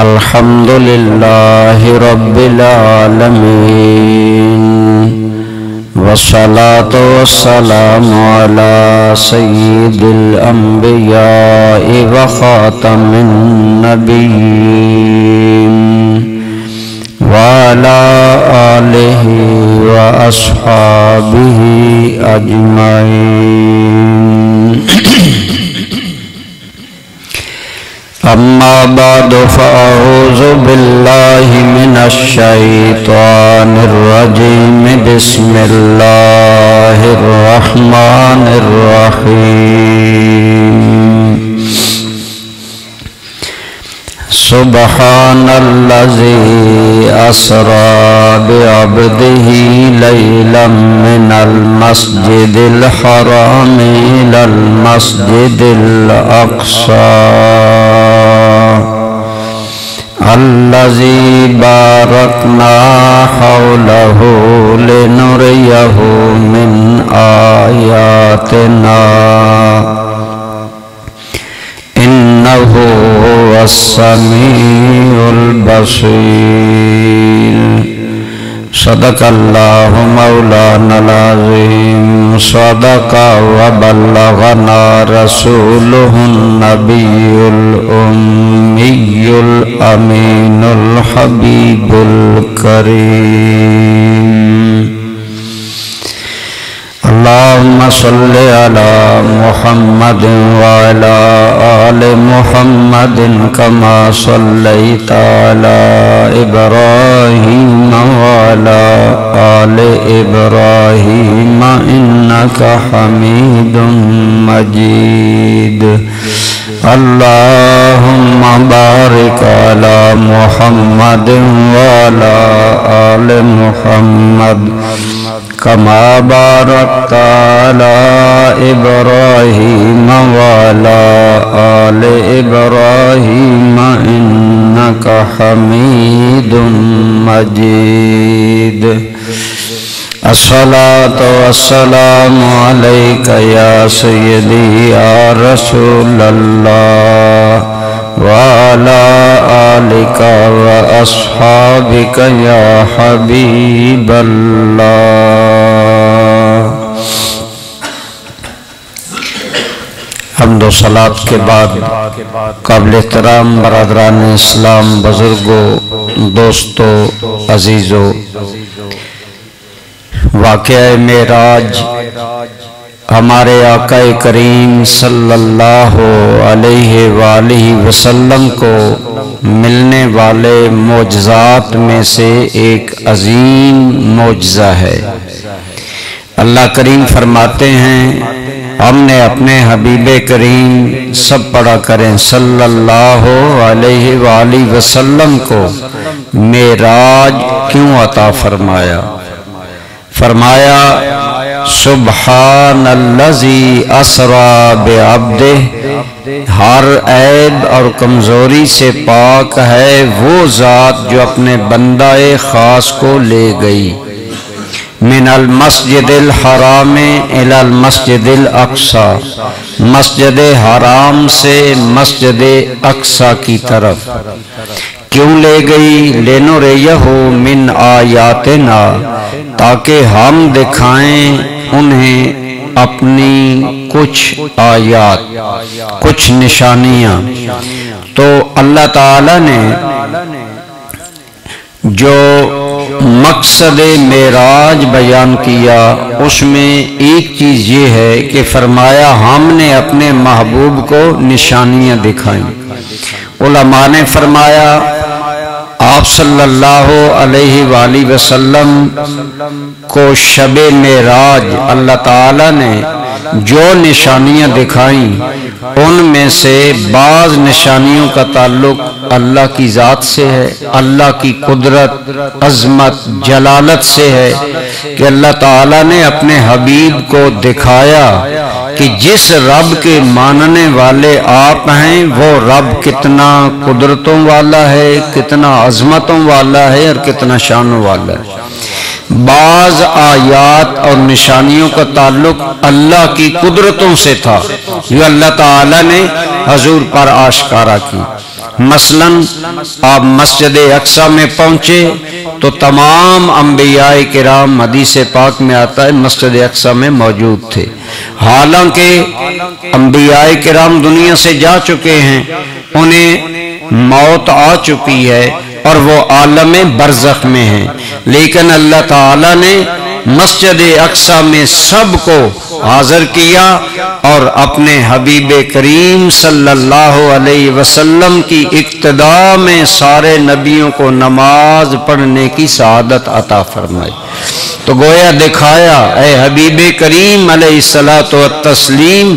الحمدللہ رب العالمین والصلاة والسلام علی سید الانبیاء وخاتم النبیین وعلى آلہ واصحابہ اجمعین اما بعد فاعوذ باللہ من الشیطان الرجیم بسم اللہ الرحمن الرحیم سبحان الذی اسری بعبدہ لیلا من المسجد الحرام الی المسجد الاقصی الذی بارکنا حولہ لنریہ من آیاتنا انہ هو السمیع البصیر صدق اللہ مولانا العظیم صدق وبلغنا رسولہ النبی الأمی الأمین الحبیب الکریم اللہم صل علی محمد وعلی آل محمد کما صلیت علی ابراہیم وعلی آل ابراہیم انکا حمید مجید اللہم بارک علی محمد وعلی آل محمد کما بارکت علی ابراہیم وعلی آل ابراہیم انکا حمید مجید الصلاة والسلام علیک یا سیدی یا رسول اللہ وعلى آلك وأصحابك يا حبيب الله حمد و صلاة کے بعد قابل احترام برادران اسلام بزرگوں دوستوں عزیزوں واقعہ معراج ہمارے آقا کریم صلی اللہ علیہ وآلہ وسلم کو ملنے والے معجزات میں سے ایک عظیم معجزہ ہے۔ اللہ کریم فرماتے ہیں ہم نے اپنے حبیب کریم سب پڑھا کریں صلی اللہ علیہ وآلہ وسلم کو معراج کیوں عطا فرمایا؟ فرمایا سبحان الذی اسری بعبدہ، ہر عیب اور کمزوری سے پاک ہے وہ ذات جو اپنے بندہ خاص کو لے گئی من المسجد الحرام الی المسجد الاقصی، مسجد حرام سے مسجد اقصی کی طرف کیوں لے گئی؟ لنریہ من آیاتنا، تاکہ ہم دکھائیں انہیں اپنی کچھ آیات، کچھ نشانیاں۔ تو اللہ تعالی نے جو مقصد معراج بیان کیا اس میں ایک چیز یہ ہے کہ فرمایا ہم نے اپنے محبوب کو نشانیاں دکھائیں۔ علماء نے فرمایا آپ صلی اللہ علیہ وآلہ وسلم کو شب معراج اللہ تعالی نے جو نشانیاں دکھائیں ان میں سے بعض نشانیوں کا تعلق اللہ کی ذات سے ہے، اللہ کی قدرت، عظمت، جلالت سے ہے کہ اللہ تعالی نے اپنے حبیب کو دکھایا کہ جس رب کے ماننے والے آپ ہیں وہ رب کتنا قدرتوں والا ہے، کتنا عظمتوں والا ہے اور کتنا شانوں والا ہے۔ بعض آیات اور نشانیوں کا تعلق اللہ کی قدرتوں سے تھا جو اللہ تعالی نے حضور پر آشکارا کی، مثلاً آپ مسجد اقصی میں پہنچے تو تمام انبیاء کرام حدیث پاک میں آتا ہے مسجد اقصی میں موجود تھے، حالانکہ انبیاء کرام دنیا سے جا چکے ہیں، انہیں موت آ چکی ہے اور وہ عالم برزخ میں ہیں، لیکن اللہ تعالیٰ نے مسجد اقصی میں سب کو حاضر کیا اور اپنے حبیب کریم صلی اللہ علیہ وسلم کی اقتداء میں سارے نبیوں کو نماز پڑھنے کی سعادت عطا فرمائی۔ تو گویا دکھایا اے حبیب کریم علیہ الصلوۃ والتسلیم،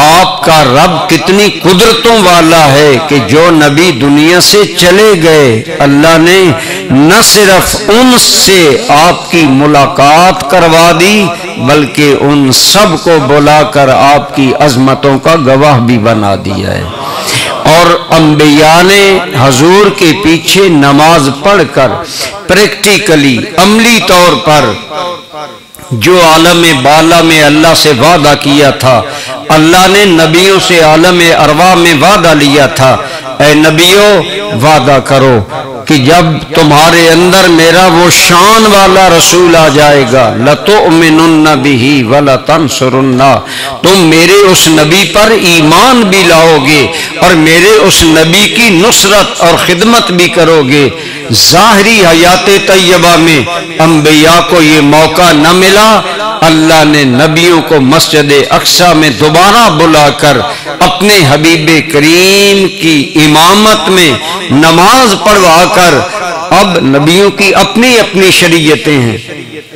آپ کا رب کتنی قدرتوں والا ہے کہ جو نبی دنیا سے چلے گئے، اللہ نے نہ صرف ان سے آپ کی ملاقات کروا دی بلکہ ان سب کو بلا کر آپ کی عظمتوں کا گواہ بھی بنا دیا ہے۔ اور انبیاء نے حضور کے پیچھے نماز پڑھ کر پریکٹیکلی عملی طور پر جو عالم بالا میں اللہ سے وعدہ کیا تھا، اللہ نے نبیوں سے عالم ارواح میں وعدہ لیا تھا، اے نبیوں وعدہ کرو کہ جب تمہارے اندر میرا وہ شان والا رسول آ جائے گا لَتُؤْمِنُنَّ بِهِ وَلَتَنْصُرُنَّ، تم میرے اس نبی پر ایمان بھی لاؤ گے اور میرے اس نبی کی نصرت اور خدمت بھی کرو گے۔ ظاہری حیات طیبہ میں انبیاء کو یہ موقع نہ ملا، اللہ نے نبیوں کو مسجد اقصی میں دوبارہ بلا کر اپنے حبیب کریم کی امامت میں نماز پڑھوا کر، اب نبیوں کی اپنی اپنی شریعتیں ہیں۔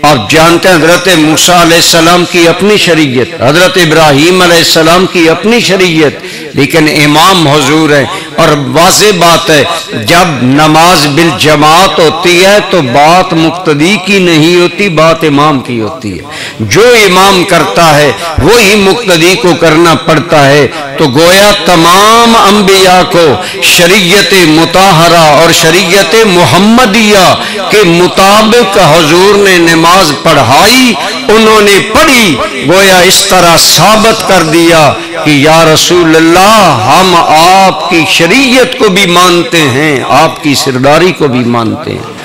آپ جانتے ہیں حضرت موسیٰ علیہ السلام کی اپنی شریعت، حضرت ابراہیم علیہ السلام کی اپنی شریعت، لیکن امام حضور ہے۔ اور واضح بات ہے جب نماز بالجماعت ہوتی ہے تو بات مقتدی کی نہیں ہوتی، بات امام کی ہوتی ہے۔ جو امام کرتا ہے وہی مقتدی کو کرنا پڑتا ہے۔ تو گویا تمام انبیاء کو شریعت مطہرہ اور شریعت محمدیہ کے مطابق حضور نے نماز پڑھائی، انہوں نے پڑھی، گویا اس طرح ثابت کر دیا کہ یا رسول اللہ ہم آپ کی شریعت کو بھی مانتے ہیں، آپ کی سرداری کو بھی مانتے ہیں۔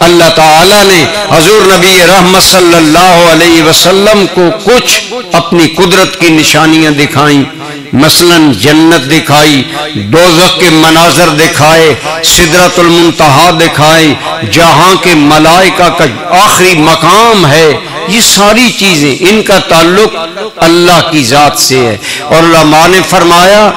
اللہ تعالیٰ نے حضور نبی رحمت صلی اللہ علیہ وسلم کو کچھ اپنی قدرت کی نشانیاں دکھائیں، مثلا جنت دکھائی، دوزخ کے مناظر دکھائے، سدرۃ المنتہا دکھائی، جہاں کے ملائکہ کا آخری مقام ہے۔ یہ ساری چیزیں ان کا تعلق اللہ کی ذات سے ہے۔ اور علماء نے فرمایا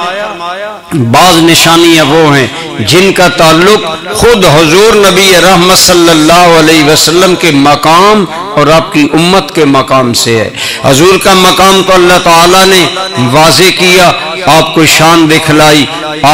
بعض نشانیاں وہ ہیں جن کا تعلق خود حضور نبی رحمت صلی اللہ علیہ وسلم کے مقام اور آپ کی امت کے مقام سے ہے۔ حضور کا مقام تو اللہ تعالیٰ نے واضح کیا، آپ کو شان دکھلائی،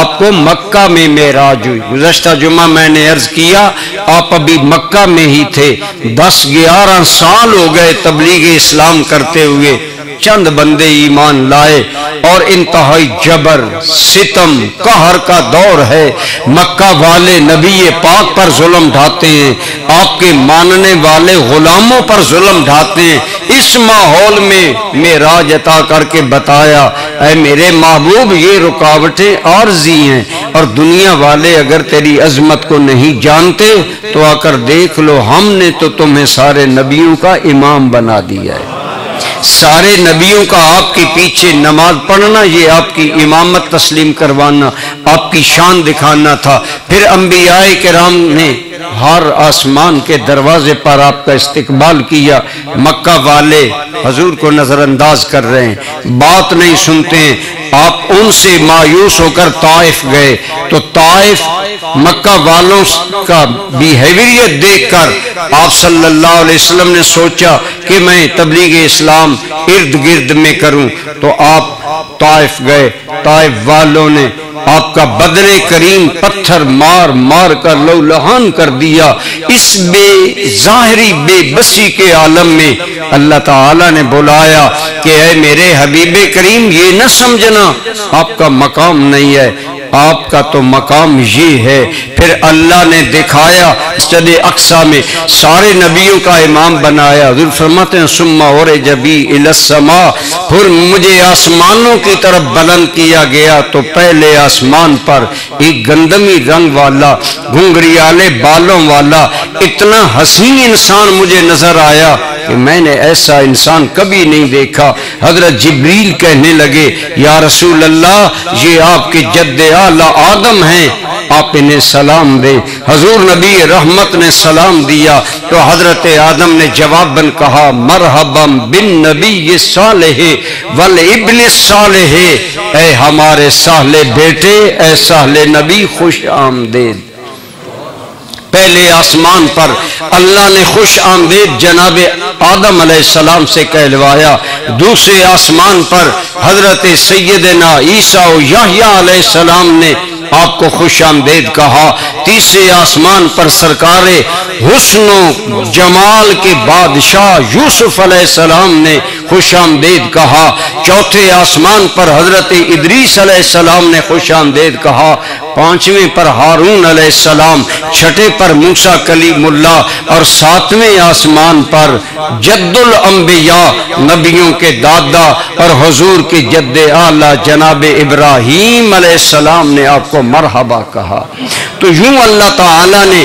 آپ کو مکہ میں معراج ہوئی۔ گزشتہ جمعہ میں نے عرض کیا آپ ابھی مکہ میں ہی تھے، 10-11 سال ہو گئے تبلیغ اسلام کرتے ہوئے، چند بندے ایمان لائے اور انتہائی جبر، ستم، قہر کا دور ہے۔ مکہ والے نبی پاک پر ظلم ڈھاتے ہیں، آپ کے ماننے والے غلاموں پر ظلم ڈھاتے ہیں۔ اس ماحول میں معراج عطا کر کے بتایا اے میرے محبوب یہ رکاوٹیں عارضی ہیں، اور دنیا والے اگر تیری عظمت کو نہیں جانتے تو آ کر دیکھ لو، ہم نے تو تمہیں سارے نبیوں کا امام بنا دیا ہے۔ سارے نبیوں کا آپ کے پیچھے نماز پڑھنا، یہ آپ کی امامت تسلیم کروانا، آپ کی شان دکھانا تھا۔ پھر انبیاء کرام نے ہر آسمان کے دروازے پر آپ کا استقبال کیا، مکہ والے حضور کو نظر انداز کر رہے ہیں، بات نہیں سنتے ہیں۔ آپ ان سے مایوس ہو کر طائف گئے تو طائف مکہ والوں کا بیہیویئر دیکھ کر آپ صلی اللہ علیہ وسلم نے سوچا کہ میں تبلیغ اسلام ارد گرد میں کروں، تو آپ طائف گئے۔ طائف والوں نے آپ کا بدن کریم پتھر مار مار کر لہولہان کر دیا۔ اس بے ظاہری بے بسی کے عالم میں اللہ تعالیٰ نے بلایا کہ اے میرے حبیب کریم یہ نہ سمجھنا آپ کا مقام نہیں ہے، آپ کا تو مقام یہ ہے۔ پھر اللہ نے دکھایا مسجد اقصی میں سارے نبیوں کا امام بنایا۔ حضور فرماتے ہیں ثم عرج بی الی السماء، پھر مجھے آسمانوں کی طرف بلند کیا گیا تو پہلے آسمان پر ایک گندمی رنگ والا گھنگریالے بالوں والا اتنا حسین انسان مجھے نظر آیا کہ میں نے ایسا انسان کبھی نہیں دیکھا۔ حضرت جبریل کہنے لگے یا رسول اللہ یہ آپ کے جد اعلیٰ آدم ہیں، آپ انہیں سلام دیں۔ حضور نبی رحمت نے سلام دیا تو حضرت آدم نے جواباً کہا مرحبا بالنبی صالح والابن الصالح، اے ہمارے صالح بیٹے، اے صالح نبی خوش آمدید۔ پہلے آسمان پر اللہ نے خوش آمدید جناب آدم علیہ السلام سے کہلوایا، دوسرے آسمان پر حضرت سیدنا عیسیٰ و یحییٰ علیہ السلام نے آپ کو خوش آمدید کہا، تیسرے آسمان پر سرکار حسن و جمال کے بادشاہ یوسف علیہ السلام نے خوش آمدید کہا، چوتھے آسمان پر حضرت ادریس علیہ السلام نے خوش آمدید کہا، پانچویں پر ہارون علیہ السلام، چھٹے پر موسیٰ کلیم اللہ اور ساتویں آسمان پر جد الانبیاء نبیوں کے دادا اور حضور کے جد اعلیٰ جناب ابراہیم علیہ السلام نے آپ کو مرحبا کہا۔ تو یوں اللہ تعالیٰ نے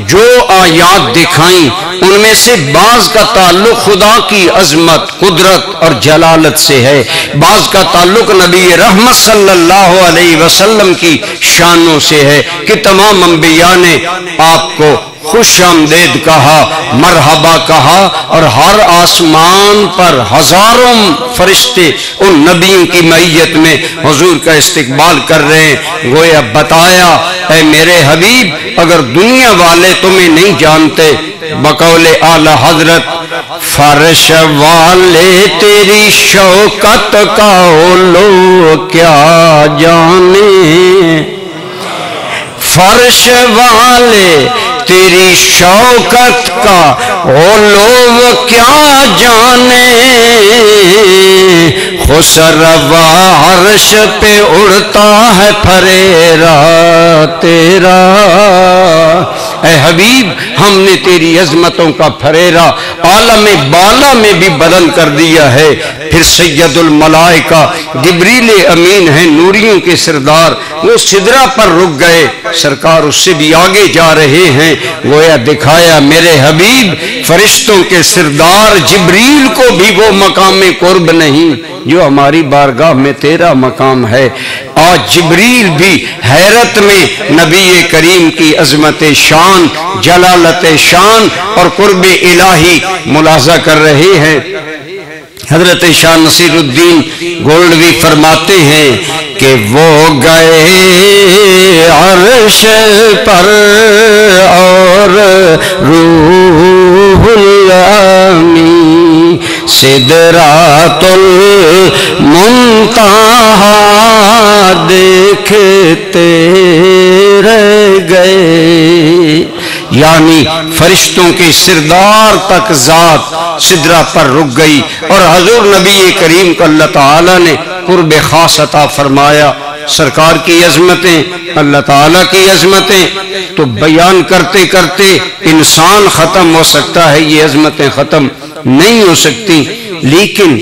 جو آیات دکھائیں ان میں سے بعض کا تعلق خدا کی عظمت، قدرت اور جلالت سے ہے، بعض کا تعلق نبی رحمت صلی اللہ علیہ وسلم کی شانوں سے ہے کہ تمام انبیاء نے آپ کو خوش آمدید کہا، مرحبا کہا، اور ہر آسمان پر ہزاروں فرشتے ان نبیوں کی معیت میں حضور کا استقبال کر رہے ہیں۔ گویا بتایا اے میرے حبیب اگر دنیا والے تمہیں نہیں جانتے، بقول اعلی حضرت فرش والے تیری شوکت کا لوگ کیا جانے، فرش والے تیری شوکت کا لوگ کیا جانے، خسروا عرش پہ اڑتا ہے پھریرا تیرا، اے حبیب ہم نے تیری عظمتوں کا پھریرا عالم بالا میں بھی بلند کر دیا ہے۔ پھر سید الملائکہ جبریل امین ہیں نوریوں کے سردار، وہ سدرہ پر رک گئے، سرکار اس سے بھی آگے جا رہے ہیں، گویا دکھایا میرے حبیب فرشتوں کے سردار جبریل کو بھی وہ مقام قرب نہیں جو ہماری بارگاہ میں تیرا مقام ہے۔ آج جبریل بھی حیرت میں نبی کریم کی عظمت شان، جلالت شان اور قرب الہی ملاحظہ کر رہے ہیں۔ حضرت شاہ نصیر الدین گولڈوی فرماتے ہیں کہ وہ گئے عرش پر اور روح الامین سدرۃ المنتہا دیکھتے رہ گئے، یعنی فرشتوں کے سردار تک ذات سدرہ پر رک گئی، اور حضور نبی کریم کو اللہ تعالیٰ نے قرب خاص عطا فرمایا۔ سرکار کی عظمتیں، اللہ تعالیٰ کی عظمتیں تو بیان کرتے کرتے انسان ختم ہو سکتا ہے، یہ عظمتیں ختم نہیں ہو سکتی، لیکن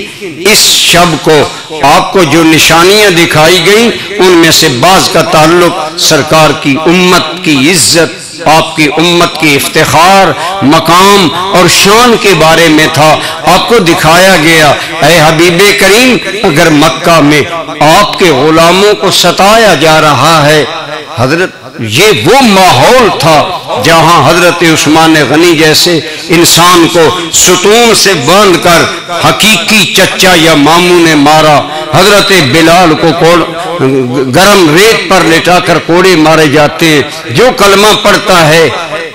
اس شب کو آپ کو جو نشانیاں دکھائی گئیں ان میں سے بعض کا تعلق سرکار کی امت کی عزت، آپ کی امت کی افتخار، مقام اور شان کے بارے میں تھا۔ آپ کو دکھایا گیا اے حبیب کریم اگر مکہ میں آپ کے غلاموں کو ستایا جا رہا ہے، حضرت یہ وہ ماحول تھا جہاں حضرت عثمان غنی جیسے انسان کو ستون سے باندھ کر حقیقی چچا یا ماموں نے مارا، حضرت بلال کو گرم ریت پر لٹا کر کوڑے مارے جاتے ہیں، جو کلمہ پڑھتا ہے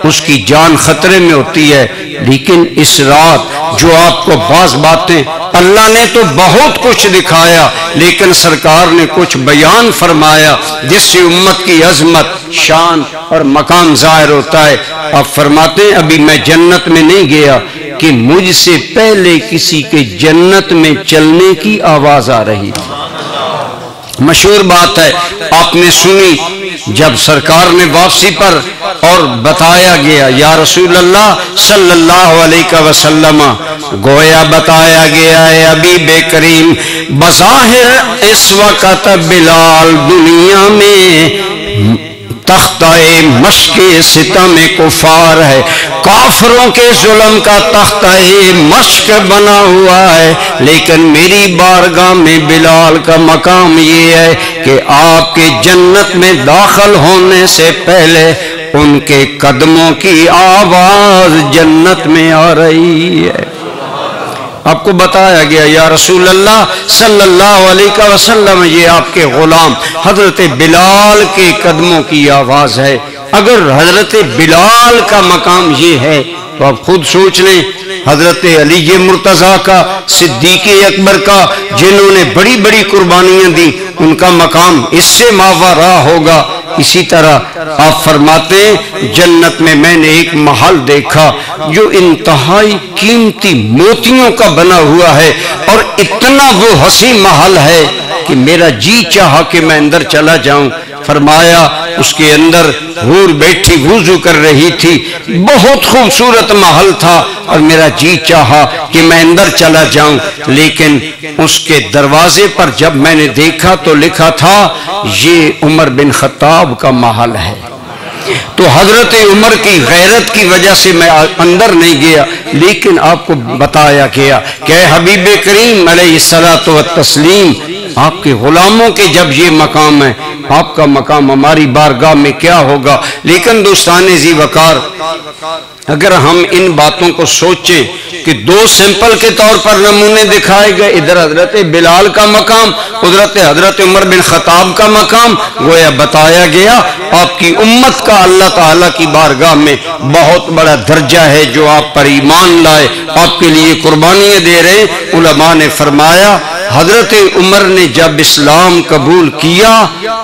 اس کی جان خطرے میں ہوتی ہے، لیکن اس رات جو آپ کو بعض باتیں اللہ نے تو بہت کچھ دکھایا لیکن سرکار نے کچھ بیان فرمایا جس سے امت کی عظمت، شان اور مقام ظاہر ہوتا ہے۔ آپ فرماتے ہیں ابھی میں جنت میں نہیں گیا کہ مجھ سے پہلے کسی کے جنت میں چلنے کی آواز آ رہی تھی۔ مشہور بات ہے، آپ نے سنی جب سرکار نے واپسی پر اور بتایا گیا یا رسول اللہ صلی اللہ علیہ وسلم، گویا بتایا گیا ہے حبیب کریم بظاہر اس وقت بلال دنیا میں تختہ مشق ستم کفار ہے، کافروں کے ظلم کا تختہ مشق بنا ہوا ہے، لیکن میری بارگاہ میں بلال کا مقام یہ ہے کہ آپ کے جنت میں داخل ہونے سے پہلے ان کے قدموں کی آواز جنت میں آ رہی ہے۔ آپ کو بتایا گیا یا رسول اللہ صلی اللہ علیہ وسلم، یہ آپ کے غلام حضرت بلال کے قدموں کی آواز ہے۔ اگر حضرت بلال کا مقام یہ ہے تو آپ خود سوچ لیں حضرت علی مرتضیٰ کا، صدیق اکبر کا، جنہوں نے بڑی بڑی قربانیاں دی، ان کا مقام اس سے ماوراء ہوگا۔ اسی طرح آپ فرماتے ہیں جنت میں میں نے ایک محل دیکھا جو انتہائی قیمتی موتیوں کا بنا ہوا ہے، اور اتنا وہ حسین محل ہے کہ میرا جی چاہا کہ میں اندر چلا جاؤں۔ فرمایا اس کے اندر حور بیٹھی وضو کر رہی تھی، بہت خوبصورت محل تھا، اور میرا جی چاہا کہ میں اندر چلا جاؤں، لیکن اس کے دروازے پر جب میں نے دیکھا تو لکھا تھا یہ عمر بن خطاب کا محل ہے۔ تو حضرت عمر کی غیرت کی وجہ سے میں اندر نہیں گیا، لیکن آپ کو بتایا گیا کہ اے حبیب کریم علیہ الصلاۃ والتسلیم، آپ کے غلاموں کے جب یہ مقام ہے، آپ کا مقام ہماری بارگاہ میں کیا ہوگا۔ لیکن دوستان ذی وقار، اگر ہم ان باتوں کو سوچیں کہ دو سمپل کے طور پر نمونے دکھائے گئے، ادھر حضرت بلال کا مقام، حضرت عمر بن خطاب کا مقام، گویا بتایا گیا آپ کی امت کا اللہ تعالیٰ کی بارگاہ میں بہت بڑا درجہ ہے جو آپ پر ایمان لائے، آپ کے لیے قربانیاں دے رہے۔ علماء نے فرمایا حضرت عمر نے جب اسلام قبول کیا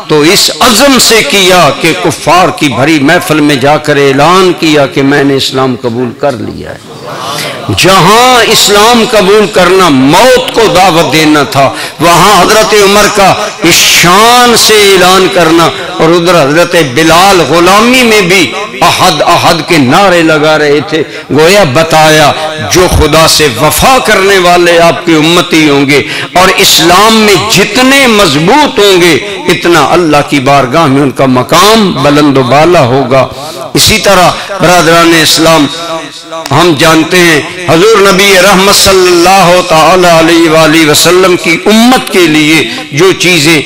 تو اس عزم سے کیا کہ کفار کی بھری محفل میں جا کر اعلان کیا کہ میں نے اسلام قبول کر لیا ہے۔ جہاں اسلام قبول کرنا موت کو دعوت دینا تھا، وہاں حضرت عمر کا اس شان سے اعلان کرنا، اور ادھر حضرت بلال غلامی میں بھی احد احد کے نعرے لگا رہے تھے۔ گویا بتایا جو خدا سے وفا کرنے والے آپ کے امتی ہوں گے اور اسلام میں جتنے مضبوط ہوں گے، اتنا اللہ کی بارگاہ میں ان کا مقام بلند و بالا ہوگا۔ اسی طرح برادران اسلام، ہم جانتے ہیں حضور نبی رحمت صلی اللہ تعالی علیہ وآلہ وسلم کی امت کے لیے جو چیزیں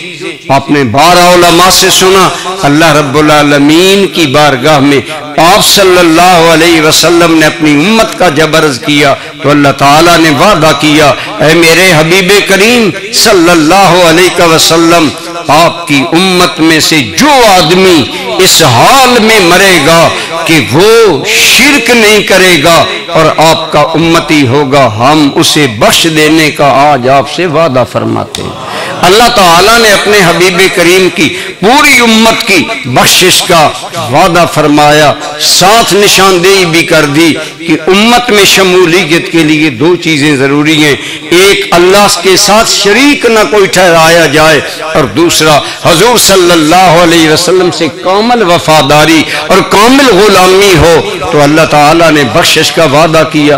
آپ نے 12 علماء سے سنا، اللہ رب العالمین کی بارگاہ میں آپ صلی اللہ علیہ وسلم نے اپنی امت کا جب عرض کیا تو اللہ تعالیٰ نے وعدہ کیا، اے میرے حبیب کریم صلی اللہ علیہ وسلم، آپ کی امت میں سے جو آدمی اس حال میں مرے گا کہ وہ شرک نہیں کرے گا اور آپ کا امتی ہوگا، ہم اسے بخش دینے کا آج آپ سے وعدہ فرماتے ہیں۔ اللہ تعالیٰ نے اپنے حبیب کریم کی پوری امت کی بخشش کا وعدہ فرمایا، ساتھ نشاندہی بھی کر دی کہ امت میں شمولیت کے لیے دو چیزیں ضروری ہیں، ایک اللہ کے ساتھ شریک نہ کوئی ٹھہرایا جائے، اور دوسرا حضور صلی اللہ علیہ وسلم سے کامل وفاداری اور کامل غلامی ہو، تو اللہ تعالیٰ نے بخشش کا وعدہ کیا۔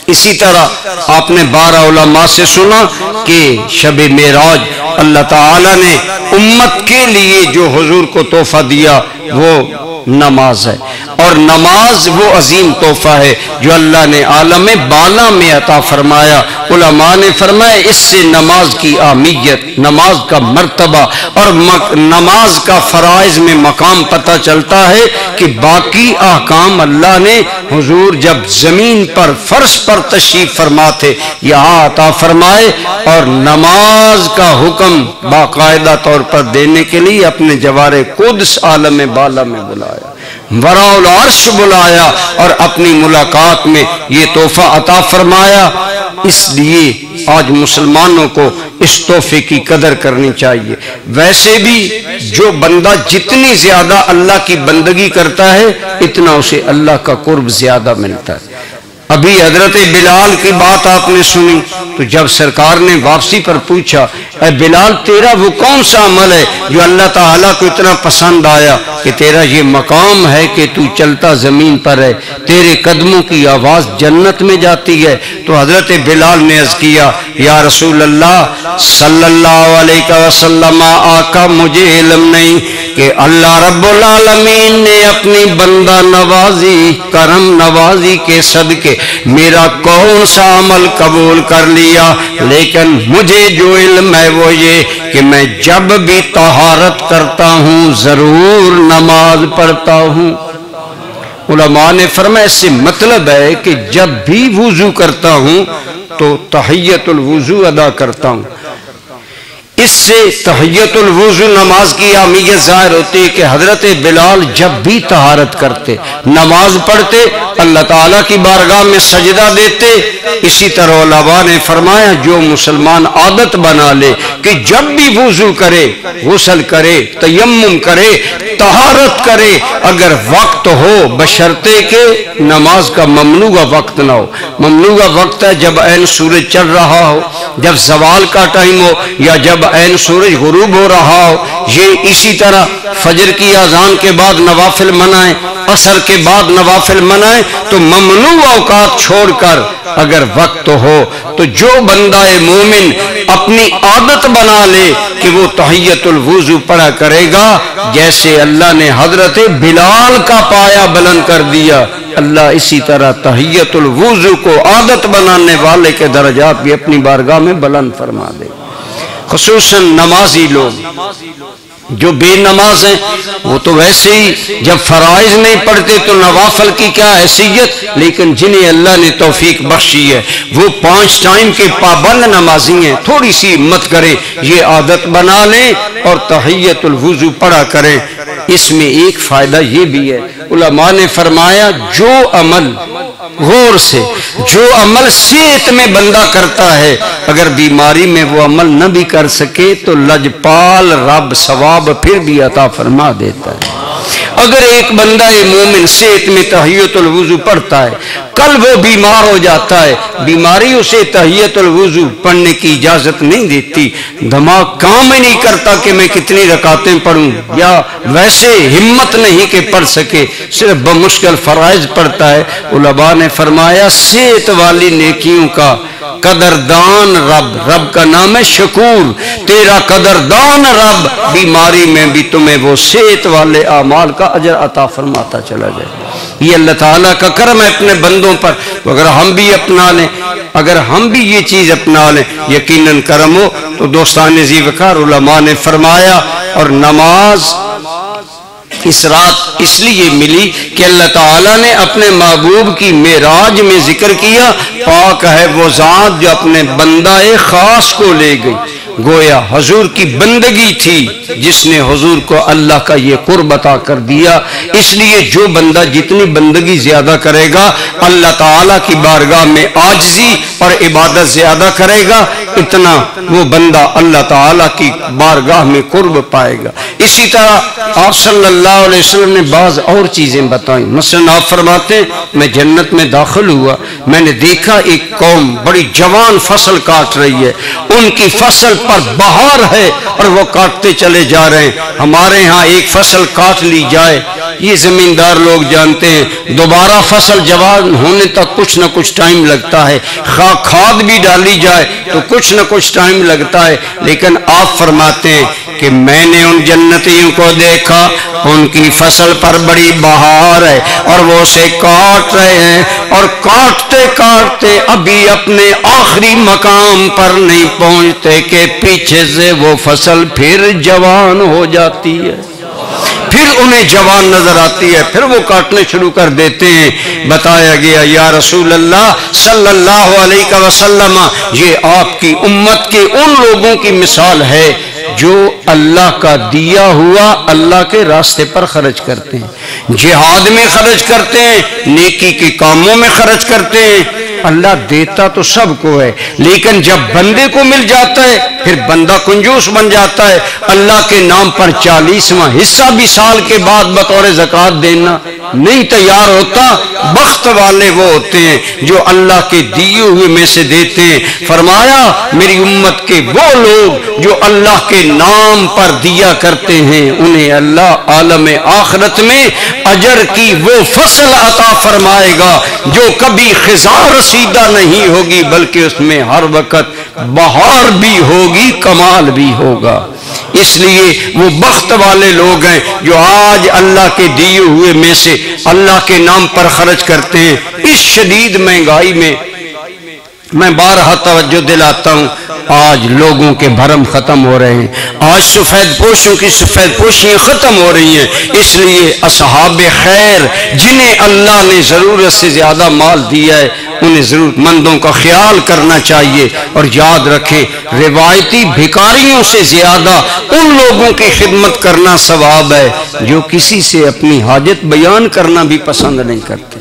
اسی طرح آپ نے 12 علماء سے سنا کہ شب معراج اللہ تعالیٰ نے امت کے لیے جو حضور کو تحفہ دیا وہ نماز ہے، اور نماز وہ عظیم تحفہ ہے جو اللہ نے عالم بالا میں عطا فرمایا۔ علماء نے فرمایا اس سے نماز کی اہمیت، نماز کا مرتبہ اور نماز کا فرائض میں مقام پتہ چلتا ہے کہ باقی احکام اللہ نے حضور جب زمین پر فرش پر تشریف فرما تھے یہاں عطا فرمائے، اور نماز کا حکم باقاعدہ طور پر دینے کے لیے اپنے جوار قدس عالم بالا میں بلایا، وراء العرش بلایا اور اپنی ملاقات میں یہ تحفہ عطا فرمایا۔ اس لیے آج مسلمانوں کو اس تحفے کی قدر کرنی چاہیے۔ ویسے بھی جو بندہ جتنی زیادہ اللہ کی بندگی کرتا ہے اتنا اسے اللہ کا قرب زیادہ ملتا ہے۔ ابھی حضرت بلال کی بات آپ نے سنی تو جب سرکار نے واپسی پر پوچھا اے بلال تیرا وہ کون سا عمل ہے جو اللہ تعالیٰ کو اتنا پسند آیا کہ تیرا یہ مقام ہے کہ تو چلتا زمین پر ہے، تیرے قدموں کی آواز جنت میں جاتی ہے؟ تو حضرت بلال نے عرض کیا یا رسول اللہ صلی اللہ علیہ وسلم آقا مجھے علم نہیں کہ اللہ رب العالمین نے اپنی بندہ نوازی کرم نوازی کے صدقے میرا کون سا عمل قبول کر لیا، لیکن مجھے جو علم ہے وہ یہ کہ میں جب بھی طہارت کرتا ہوں ضرور نماز پڑھتا ہوں۔ علماء نے فرمایا اس سے مطلب ہے کہ جب بھی وضو کرتا ہوں تو تحیت الوضو ادا کرتا ہوں۔ اس سے تحیت الوضو نماز کی اہمیت ظاہر ہوتی ہے کہ حضرت بلال جب بھی طہارت کرتے نماز پڑھتے اللہ تعالیٰ کی بارگاہ میں سجدہ دیتے۔ اسی طرح علماء نے فرمایا جو مسلمان عادت بنا لے کہ جب بھی وضو کرے غسل کرے تیمم کرے طہارت کرے اگر وقت ہو بشرطے کہ نماز کا ممنوع وقت نہ ہو۔ ممنوع وقت ہے جب عین سورج چڑھ رہا ہو، جب زوال کا ٹائم ہو، یا جب عین سورج غروب ہو رہا ہو۔ یہ اسی طرح فجر کی اذان کے بعد نوافل منائیں، عصر کے بعد نوافل منائیں، تو ممنوع اوقات چھوڑ کر اگر وقت ہو تو جو بندہ مومن اپنی عادت بنا لے کہ وہ تحیت الوضو پڑھا کرے گا، جیسے اللہ نے حضرت بلال کا پایا بلند کر دیا، اللہ اسی طرح تحیت الوضو کو عادت بنانے والے کے درجات بھی اپنی بارگاہ میں بلند فرما دے۔ خصوصاً نمازی لوگ جو بے نماز ہیں وہ تو ویسے ہی جب فرائض نہیں پڑھتے تو نوافل کی کیا حیثیت، لیکن جنہیں اللہ نے توفیق بخشی ہے وہ 5 ٹائم کے پابند نمازی ہیں، تھوڑی سی ہمت کریں، یہ عادت بنا لیں اور تحیت الوضو پڑھا کریں۔ اس میں ایک فائدہ یہ بھی ہے، علماء نے فرمایا جو عمل غور سے جو عمل صحت میں بندہ کرتا ہے اگر بیماری میں وہ عمل نہ بھی کر سکے تو لجپال رب ثواب پھر بھی عطا فرما دیتا ہے۔ اگر ایک بندہ مومن صحت میں تحیت الوضو پڑھتا ہے، کل وہ بیمار ہو جاتا ہے، بیماری اسے تحیت الوضو پڑھنے کی اجازت نہیں دیتی، دماغ کام ہی نہیں کرتا کہ میں کتنی رکعتیں پڑھوں، یا ویسے ہمت نہیں کہ پڑھ سکے، صرف بمشکل فرائض پڑھتا ہے۔ علماء نے فرمایا صحت والی نیکیوں کا قدردان رب کا نام ہے شکور، تیرا قدردان رب بیماری میں بھی تمہیں وہ صحت والے اعمال کا اجر عطا فرماتا چلا جائے۔ یہ اللہ تعالیٰ کا کرم ہے اپنے بندوں پر، اگر ہم بھی اپنا لیں، اگر ہم بھی یہ چیز اپنا لیں یقیناً کرم ہو۔ تو دوستان ذی وقار علماء نے فرمایا اور نماز اس رات اس لیے ملی کہ اللہ تعالیٰ نے اپنے محبوب کی معراج میں ذکر کیا پاک ہے وہ ذات جو اپنے بندہ خاص کو لے گئی، گویا حضور کی بندگی تھی جس نے حضور کو اللہ کا یہ قرب عطا کر دیا۔ اس لیے جو بندہ جتنی بندگی زیادہ کرے گا اللہ تعالیٰ کی بارگاہ میں عاجزی اور عبادت زیادہ کرے گا، اتنا وہ بندہ اللہ تعالیٰ کی بارگاہ میں قرب پائے گا۔ اسی طرح آپ صلی اللہ علیہ وسلم نے بعض اور چیزیں بتائیں، مثلا آپ فرماتے ہیں میں جنت میں داخل ہوا، میں نے دیکھا ایک قوم بڑی جوان فصل کاٹ رہی ہے، ان کی فصل پر بہار ہے اور وہ کاٹتے چلے جا رہے ہیں۔ ہمارے ہاں ایک فصل کاٹ لی جائے یہ زمیندار لوگ جانتے ہیں، دوبارہ فصل جوان ہونے تک کچھ نہ کچھ ٹائم لگتا ہے، کھاد بھی ڈالی جائے تو کچھ نہ کچھ ٹائم لگتا ہے، لیکن آپ فرماتے ہیں کہ میں نے ان جنتیوں کو دیکھا ان کی فصل پر بڑی بہار ہے اور وہ اسے کاٹ رہے ہیں، اور کاٹتے کاٹتے ابھی اپنے آخری مقام پر نہیں پہنچتے کہ پیچھے سے وہ فصل پھر جوان ہو جاتی ہے، پھر انہیں جوان نظر آتی ہے، پھر وہ کاٹنے شروع کر دیتے ہیں۔ بتایا گیا یا رسول اللہ صلی اللہ علیہ وسلم یہ آپ کی امت کے ان لوگوں کی مثال ہے جو اللہ کا دیا ہوا اللہ کے راستے پر خرچ کرتے ہیں، جہاد میں خرچ کرتے ہیں، نیکی کے کاموں میں خرچ کرتے ہیں، اللہ دیتا تو سب کو ہے، لیکن جب بندے کو مل جاتا ہے پھر بندہ کنجوس بن جاتا ہے۔ اللہ کے نام پر 40واں حصہ بھی سال کے بعد بطور زکوٰۃ دینا نہیں تیار ہوتا۔ بخت والے وہ ہوتے ہیں جو اللہ کے دیے ہوئے میں سے دیتے ہیں۔ فرمایا میری امت کے وہ لوگ جو اللہ کے نام پر دیا کرتے ہیں انہیں اللہ عالم آخرت میں اجر کی وہ فصل عطا فرمائے گا جو کبھی خزاں رسیدہ نہیں ہوگی، بلکہ اس میں ہر وقت بہار بھی ہوگی، کمال بھی ہوگا۔ اس لیے وہ بخت والے لوگ ہیں جو آج اللہ کے دیے ہوئے میں سے اللہ کے نام پر خرچ کرتے ہیں۔ اس شدید مہنگائی میں بارہا توجہ دلاتا ہوں، آج لوگوں کے بھرم ختم ہو رہے ہیں، آج سفید پوشوں کی سفید پوشیاں ختم ہو رہی ہیں۔ اس لیے اصحاب خیر جنہیں اللہ نے ضرورت سے زیادہ مال دیا ہے انہیں ضرورت مندوں کا خیال کرنا چاہیے، اور یاد رکھیں روایتی بھکاریوں سے زیادہ ان لوگوں کی خدمت کرنا ثواب ہے جو کسی سے اپنی حاجت بیان کرنا بھی پسند نہیں کرتے۔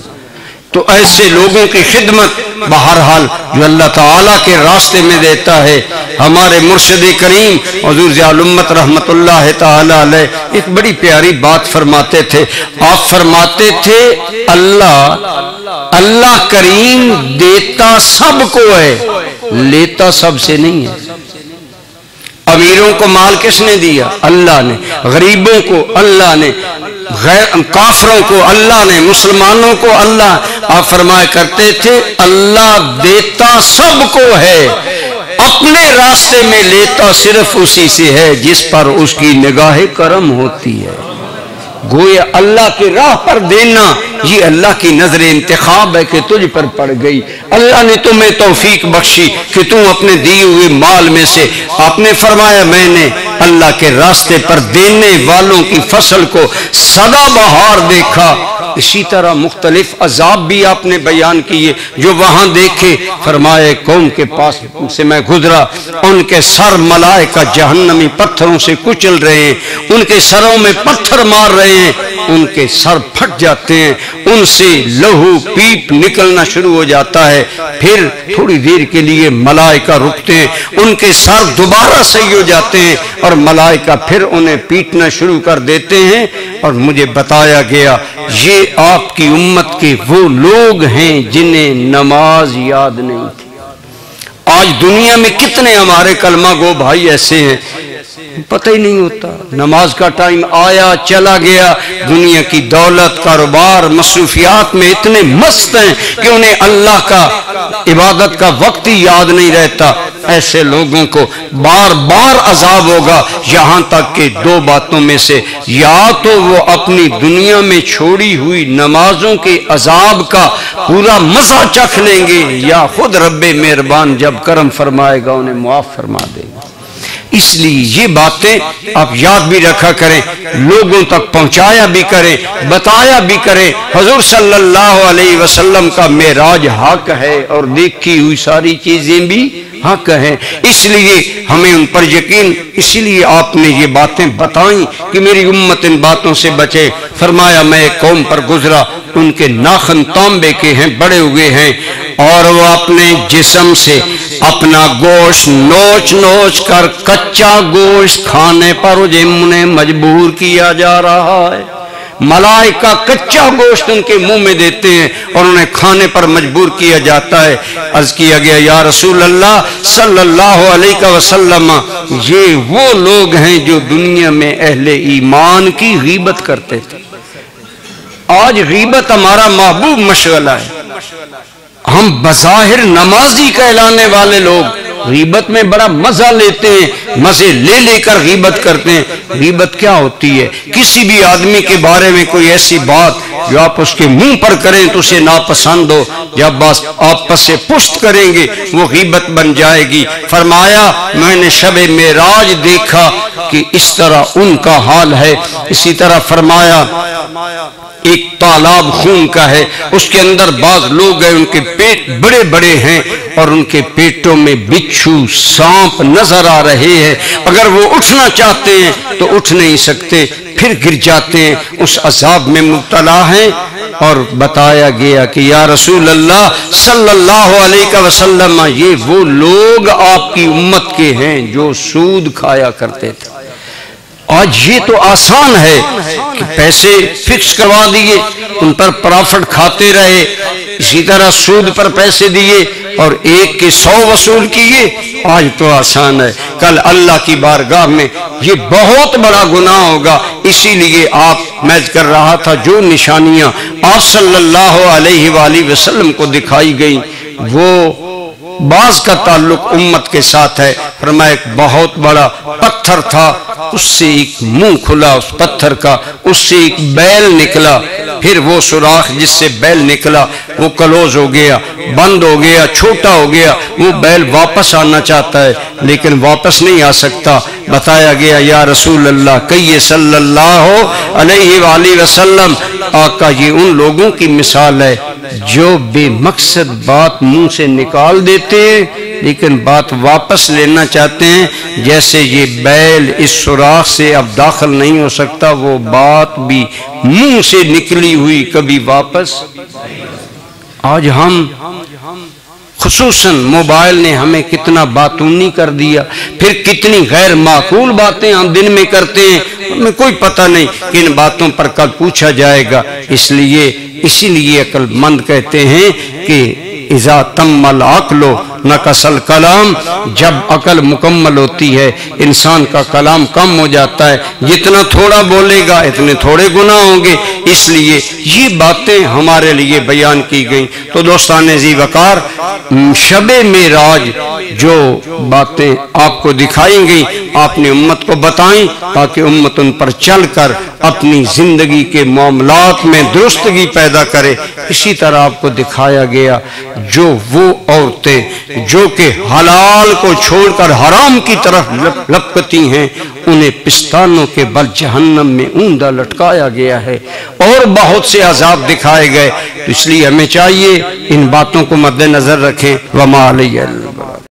تو ایسے لوگوں کی خدمت بہرحال جو اللہ تعالیٰ کے راستے میں دیتا ہے۔ ہمارے مرشد کریم حضور ضیاء الامت رحمت اللہ تعالیٰ علیہ ایک بڑی پیاری بات فرماتے تھے۔ آپ فرماتے تھے اللہ کریم دیتا سب کو ہے، لیتا سب سے نہیں ہے۔ امیروں کو مال کس نے دیا؟ اللہ نے۔ غریبوں کو اللہ نے، کافروں کو اللہ نے، مسلمانوں کو اللہ۔ آپ فرمایا کرتے تھے اللہ دیتا سب کو ہے، اپنے راستے میں لیتا صرف اسی سے ہے جس پر اس کی نگاہ کرم ہوتی ہے۔ گویا اللہ کی راہ پر دینا یہ اللہ کی نظر انتخاب ہے کہ تجھ پر پڑ گئی۔ اللہ نے تمہیں توفیق بخشی کہ تم اپنے دیے ہوئے مال میں سے، آپ نے فرمایا میں نے اللہ کے راستے پر دینے والوں کی فصل کو سدا بہار دیکھا۔ اسی طرح مختلف عذاب بھی آپ نے بیان کیے جو وہاں دیکھے۔ فرمایا قوم کے پاس سے میں گزرا، ان کے سر ملائکہ جہنمی پتھروں سے کچل رہے ہیں، ان کے سروں میں پتھر مار رہے ہیں، ان کے سر پھٹ جاتے ہیں، ان سے لہو پیپ نکلنا شروع ہو جاتا ہے۔ پھر تھوڑی دیر کے لیے ملائکہ رکتے ہیں، ان کے سر دوبارہ صحیح ہو جاتے ہیں اور ملائکہ پھر انہیں پیٹنا شروع کر دیتے ہیں۔ اور مجھے بتایا گیا یہ آپ کی امت کے وہ لوگ ہیں جنہیں نماز یاد نہیں تھی۔ آج دنیا میں کتنے ہمارے کلمہ گو بھائی ایسے ہیں پتہ ہی نہیں ہوتا، نماز کا ٹائم آیا چلا گیا، دنیا کی دولت، کاروبار، مصروفیات میں اتنے مست ہیں کہ انہیں اللہ کا عبادت کا وقت ہی یاد نہیں رہتا۔ ایسے لوگوں کو بار بار عذاب ہوگا، یہاں تک کہ دو باتوں میں سے یا تو وہ اپنی دنیا میں چھوڑی ہوئی نمازوں کے عذاب کا پورا مزہ چکھ لیں گے، یا خود رب مہربان جب کرم فرمائے گا انہیں معاف فرما دے گا۔ اس لیے یہ باتیں آپ یاد بھی رکھا کریں، لوگوں تک پہنچایا بھی کریں، بتایا بھی کریں۔ حضور صلی اللہ علیہ وسلم کا معراج حق ہے اور دیکھی ہوئی ساری چیزیں بھی حق ہیں، اس لیے ہمیں ان پر یقین، اسی لیے آپ نے یہ باتیں بتائیں کہ میری امت ان باتوں سے بچے۔ فرمایا میں ایک قوم پر گزرا، ان کے ناخن تانبے کے ہیں، بڑے ہوئے ہیں، اور وہ اپنے جسم سے اپنا گوشت نوچ نوچ کر کچا گوشت کھانے پر انہیں مجبور کیا جا رہا ہے۔ ملائکہ کچا گوشت ان کے منہ میں دیتے ہیں اور انہیں کھانے پر مجبور کیا جاتا ہے۔ عرض کیا گیا یا رسول اللہ صلی اللہ علیہ وسلم یہ وہ لوگ ہیں جو دنیا میں اہل ایمان کی غیبت کرتے تھے۔ آج غیبت ہمارا محبوب مشغلہ ہے، ہم بظاہر نمازی کہلانے والے لوگ غیبت میں بڑا مزہ لیتے ہیں، مزے لے لے کر غیبت کرتے ہیں۔ غیبت کیا ہوتی ہے؟ کسی بھی آدمی کے بارے میں کوئی ایسی بات جو آپ اس کے منہ پر کریں تو اسے ناپسند ہو، جب آپس سے پشت کریں گے وہ غیبت بن جائے گی۔ فرمایا میں نے شب معراج دیکھا کہ اس طرح ان کا حال ہے۔ اسی طرح فرمایا ایک تالاب خون کا ہے، اس کے اندر بعض لوگ ہیں ان کے پیٹ بڑے بڑے ہیں اور ان کے پیٹوں میں بچھو سانپ نظر آ رہے ہیں، اگر وہ اٹھنا چاہتے ہیں تو اٹھ نہیں سکتے، پھر گر جاتے ہیں، اس عذاب میں مبتلا ہیں۔ اور بتایا گیا کہ یا رسول اللہ صلی اللہ علیہ وسلم یہ وہ لوگ آپ کی امت کے ہیں جو سود کھایا کرتے تھے۔ آج یہ تو آسان ہے کہ پیسے فکس کروا دیے، ان پر پرافٹ کھاتے رہے، اسی طرح سود پر پیسے دیے اور ایک کے 100 وصول کیے۔ آج تو آسان ہے، کل اللہ کی بارگاہ میں یہ بہت بڑا گناہ ہوگا۔ اسی لیے میں کر رہا تھا جو نشانیاں آپ صلی اللہ علیہ وآلہ وسلم کو دکھائی گئی، وہ بعض کا تعلق امت کے ساتھ ہے۔ فرمایا ایک بہت بڑا پتھر تھا، اس سے ایک منہ کھلا اس پتھر کا، اس سے ایک بیل نکلا، پھر وہ سوراخ جس سے بیل نکلا وہ کلوز ہو گیا، بند ہو گیا، چھوٹا ہو گیا۔ وہ بیل واپس آنا چاہتا ہے لیکن واپس نہیں آ سکتا۔ بتایا گیا یا رسول اللہ کہیے صلی اللہ علیہ وآلہ وسلم، آقا یہ ان لوگوں کی مثال ہے جو بے مقصد بات منہ سے نکال دیتے ہیں لیکن بات واپس لینا چاہتے ہیں، جیسے یہ بیل اس سوراخ سے اب داخل نہیں ہو سکتا، وہ بات بھی منہ سے نکلی ہوئی کبھی واپس۔ آج ہم خصوصاً موبائل نے ہمیں کتنا باتونی کر دیا، پھر کتنی غیر معقول باتیں ہم دن میں کرتے ہیں، ہمیں کوئی پتہ نہیں کہ ان باتوں پر کل پوچھا جائے گا۔ اسی لیے عقل مند کہتے ہیں کہ اذا تم العقل نقص الکلام، جب عقل مکمل ہوتی ہے انسان کا کلام کم ہو جاتا ہے، جتنا تھوڑا بولے گا اتنے تھوڑے گناہ ہوں گے۔ اس لیے یہ باتیں ہمارے لیے بیان کی گئیں۔ تو دوستان ذی وقار، شب معراج جو باتیں آپ کو دکھائیں گئی آپ نے امت کو بتائیں تاکہ امت ان پر چل کر اپنی زندگی کے معاملات میں درستگی پیدا کرے۔ اسی طرح آپ کو دکھایا گیا جو وہ عورتیں جو کہ حلال کو چھوڑ کر حرام کی طرف لپکتی ہیں، انہیں پستانوں کے بل جہنم میں اوندا لٹکایا گیا ہے، اور بہت سے عذاب دکھائے گئے۔ تو اس لیے ہمیں چاہیے ان باتوں کو مد نظر رکھیں۔ وما علیہ